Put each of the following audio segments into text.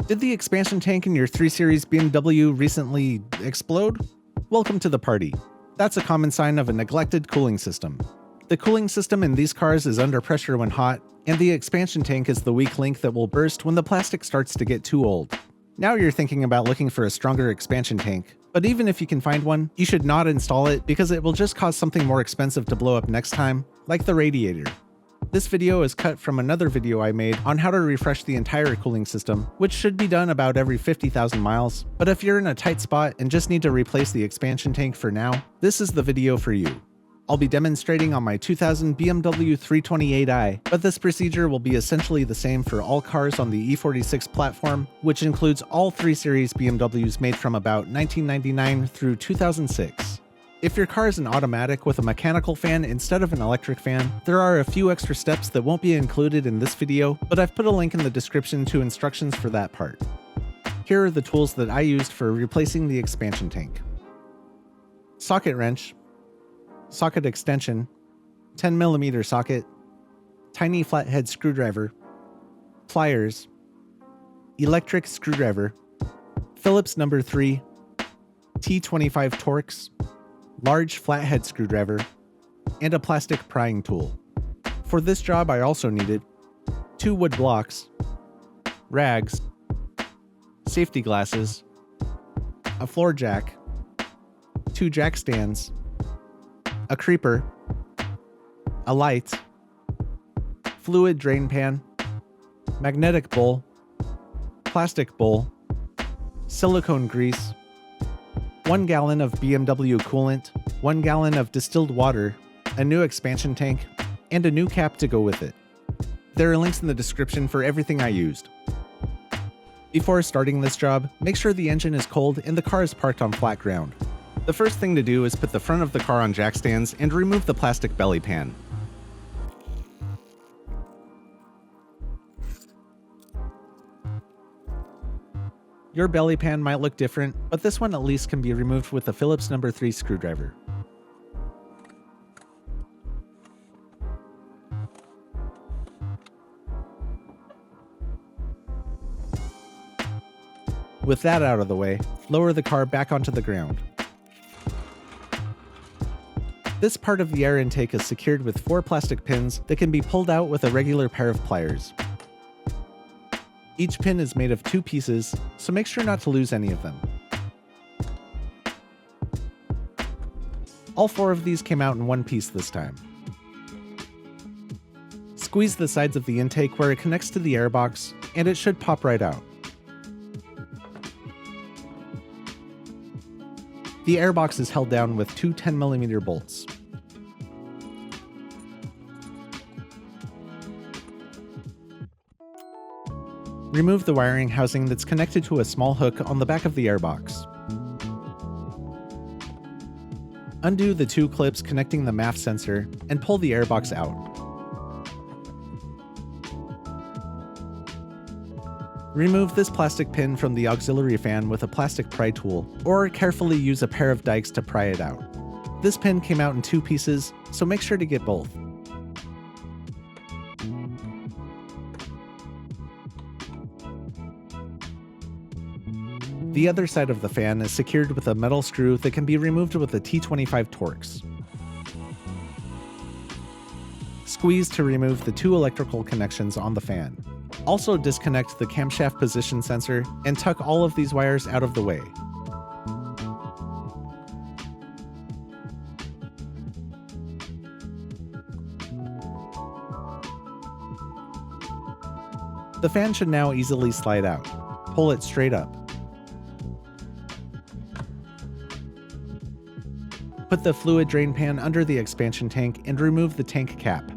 Did the expansion tank in your 3 Series BMW recently explode? Welcome to the party. That's a common sign of a neglected cooling system. The cooling system in these cars is under pressure when hot, and the expansion tank is the weak link that will burst when the plastic starts to get too old. Now you're thinking about looking for a stronger expansion tank, but even if you can find one, you should not install it because it will just cause something more expensive to blow up next time, like the radiator. This video is cut from another video I made on how to refresh the entire cooling system, which should be done about every 50,000 miles, but if you're in a tight spot and just need to replace the expansion tank for now, this is the video for you. I'll be demonstrating on my 2000 BMW 328i, but this procedure will be essentially the same for all cars on the E46 platform, which includes all 3 Series BMWs made from about 1999 through 2006. If your car is an automatic with a mechanical fan instead of an electric fan, there are a few extra steps that won't be included in this video, but I've put a link in the description to instructions for that part. Here are the tools that I used for replacing the expansion tank. Socket wrench, socket extension, 10mm socket, tiny flathead screwdriver, pliers, electric screwdriver, Phillips No. 3, T25 torx, large flathead screwdriver, and a plastic prying tool. For this job I also needed 2 wood blocks, rags, safety glasses, a floor jack, 2 jack stands, a creeper, a light, fluid drain pan, magnetic bowl, plastic bowl, silicone grease, 1 gallon of BMW coolant, 1 gallon of distilled water, a new expansion tank, and a new cap to go with it. There are links in the description for everything I used. Before starting this job, make sure the engine is cold and the car is parked on flat ground. The first thing to do is put the front of the car on jack stands and remove the plastic belly pan. Your belly pan might look different, but this one at least can be removed with a Phillips No. 3 screwdriver. With that out of the way, lower the car back onto the ground. This part of the air intake is secured with 4 plastic pins that can be pulled out with a regular pair of pliers. Each pin is made of 2 pieces, so make sure not to lose any of them. All 4 of these came out in one piece this time. Squeeze the sides of the intake where it connects to the airbox, and it should pop right out. The airbox is held down with 2 10mm bolts. Remove the wiring housing that's connected to a small hook on the back of the airbox. Undo the 2 clips connecting the MAF sensor and pull the airbox out. Remove this plastic pin from the auxiliary fan with a plastic pry tool, or carefully use a pair of dikes to pry it out. This pin came out in 2 pieces, so make sure to get both. The other side of the fan is secured with a metal screw that can be removed with a T25 torx. Squeeze to remove the 2 electrical connections on the fan. Also disconnect the camshaft position sensor and tuck all of these wires out of the way. The fan should now easily slide out. Pull it straight up. Put the fluid drain pan under the expansion tank and remove the tank cap.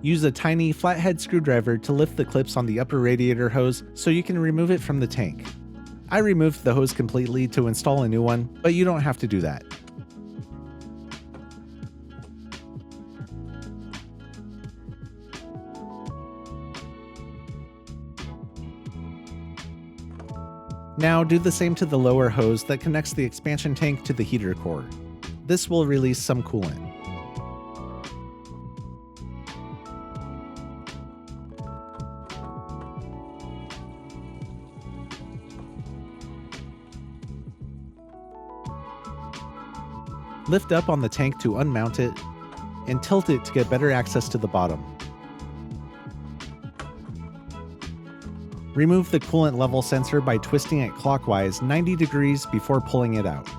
Use a tiny flathead screwdriver to lift the clips on the upper radiator hose so you can remove it from the tank. I removed the hose completely to install a new one, but you don't have to do that. Now do the same to the lower hose that connects the expansion tank to the heater core. This will release some coolant. Lift up on the tank to unmount it, and tilt it to get better access to the bottom. Remove the coolant level sensor by twisting it clockwise 90 degrees before pulling it out.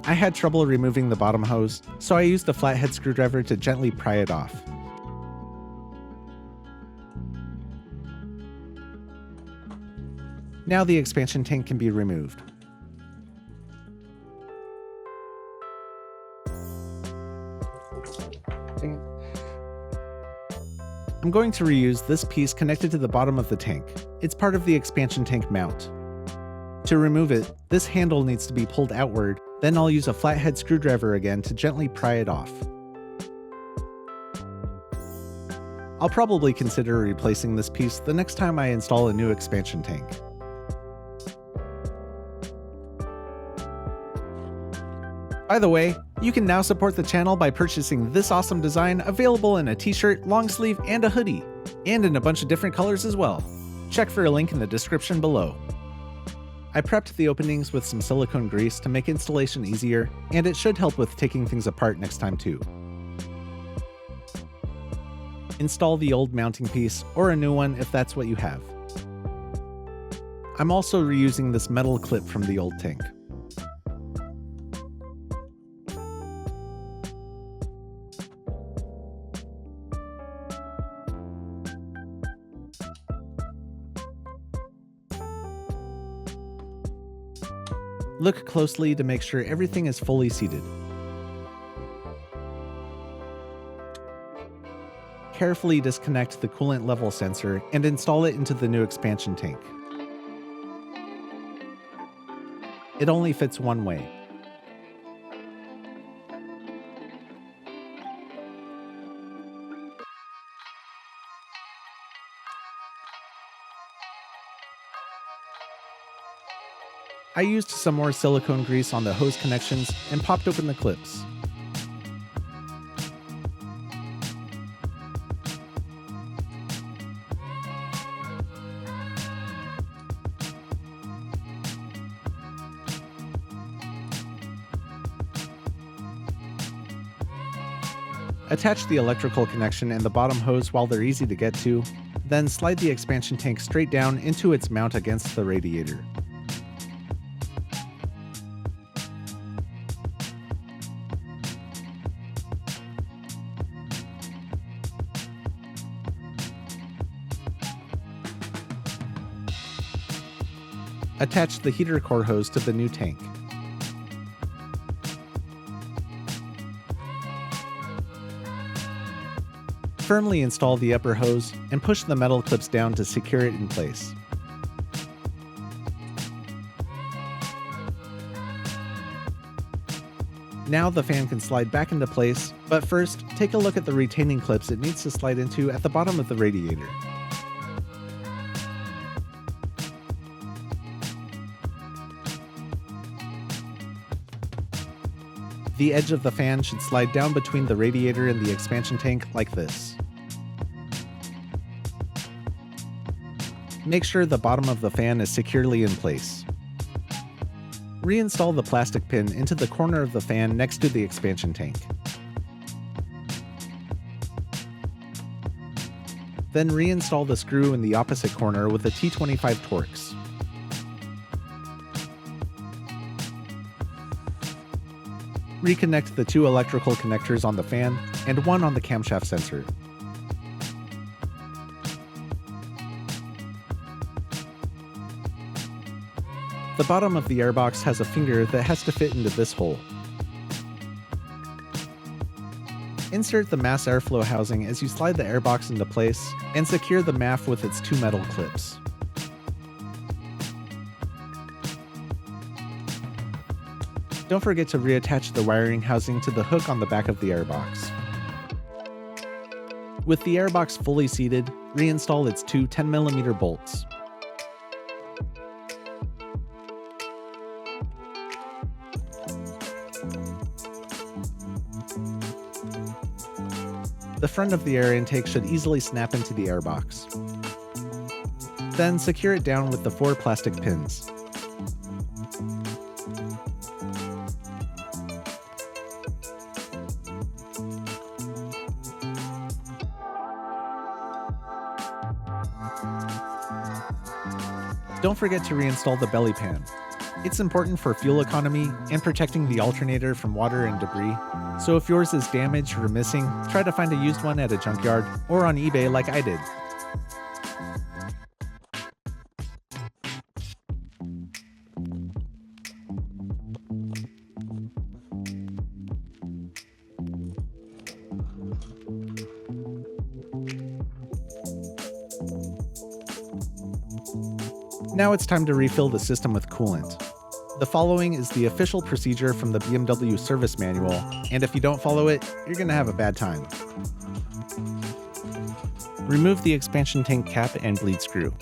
I had trouble removing the bottom hose, so I used a flathead screwdriver to gently pry it off. Now the expansion tank can be removed. I'm going to reuse this piece connected to the bottom of the tank. It's part of the expansion tank mount. To remove it, this handle needs to be pulled outward, then I'll use a flathead screwdriver again to gently pry it off. I'll probably consider replacing this piece the next time I install a new expansion tank. By the way, you can now support the channel by purchasing this awesome design available in a t-shirt, long sleeve, and a hoodie, and in a bunch of different colors as well. Check for a link in the description below. I prepped the openings with some silicone grease to make installation easier, and it should help with taking things apart next time too. Install the old mounting piece, or a new one if that's what you have. I'm also reusing this metal clip from the old tank. Look closely to make sure everything is fully seated. Carefully disconnect the coolant level sensor and install it into the new expansion tank. It only fits one way. I used some more silicone grease on the hose connections and popped open the clips. Attach the electrical connection and the bottom hose while they're easy to get to, then slide the expansion tank straight down into its mount against the radiator. Attach the heater core hose to the new tank. Firmly install the upper hose and push the metal clips down to secure it in place. Now the fan can slide back into place, but first, take a look at the retaining clips it needs to slide into at the bottom of the radiator. The edge of the fan should slide down between the radiator and the expansion tank like this. Make sure the bottom of the fan is securely in place. Reinstall the plastic pin into the corner of the fan next to the expansion tank. Then reinstall the screw in the opposite corner with a T25 Torx. Reconnect the two electrical connectors on the fan and one on the camshaft sensor. The bottom of the airbox has a finger that has to fit into this hole. Insert the mass airflow housing as you slide the airbox into place and secure the MAF with its two metal clips. Don't forget to reattach the wiring housing to the hook on the back of the airbox. With the airbox fully seated, reinstall its two 10mm bolts. The front of the air intake should easily snap into the airbox. Then secure it down with the 4 plastic pins. Don't forget to reinstall the belly pan. It's important for fuel economy and protecting the alternator from water and debris, so if yours is damaged or missing, try to find a used one at a junkyard or on eBay like I did. Now it's time to refill the system with coolant. The following is the official procedure from the BMW service manual, and if you don't follow it, you're going to have a bad time. Remove the expansion tank cap and bleed screw.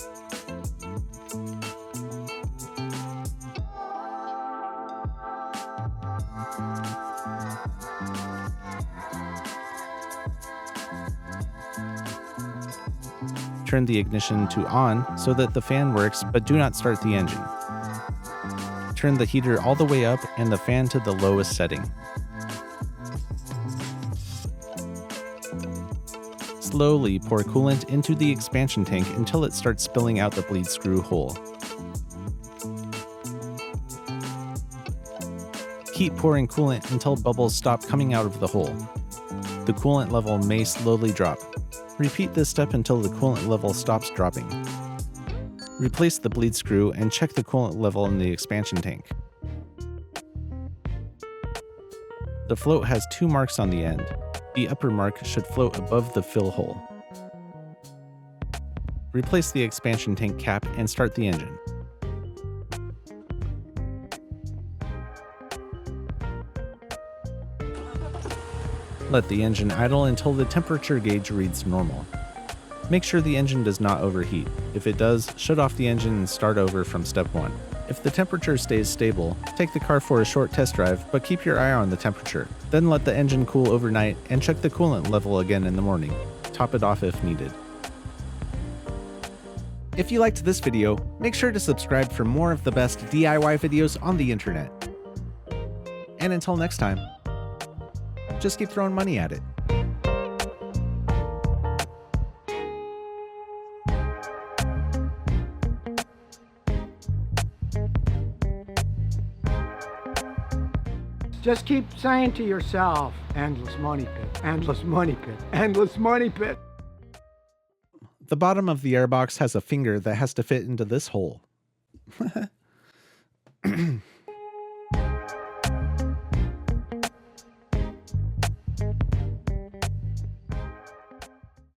Turn the ignition to on so that the fan works, but do not start the engine. Turn the heater all the way up and the fan to the lowest setting. Slowly pour coolant into the expansion tank until it starts spilling out the bleed screw hole. Keep pouring coolant until bubbles stop coming out of the hole. The coolant level may slowly drop. Repeat this step until the coolant level stops dropping. Replace the bleed screw and check the coolant level in the expansion tank. The float has 2 marks on the end. The upper mark should float above the fill hole. Replace the expansion tank cap and start the engine. Let the engine idle until the temperature gauge reads normal. Make sure the engine does not overheat. If it does, shut off the engine and start over from step 1. If the temperature stays stable, take the car for a short test drive, but keep your eye on the temperature. Then let the engine cool overnight and check the coolant level again in the morning. Top it off if needed. If you liked this video, make sure to subscribe for more of the best DIY videos on the internet. And until next time, just keep throwing money at it. Just keep saying to yourself, endless money pit, endless money pit, endless money pit. The bottom of the airbox has a finger that has to fit into this hole.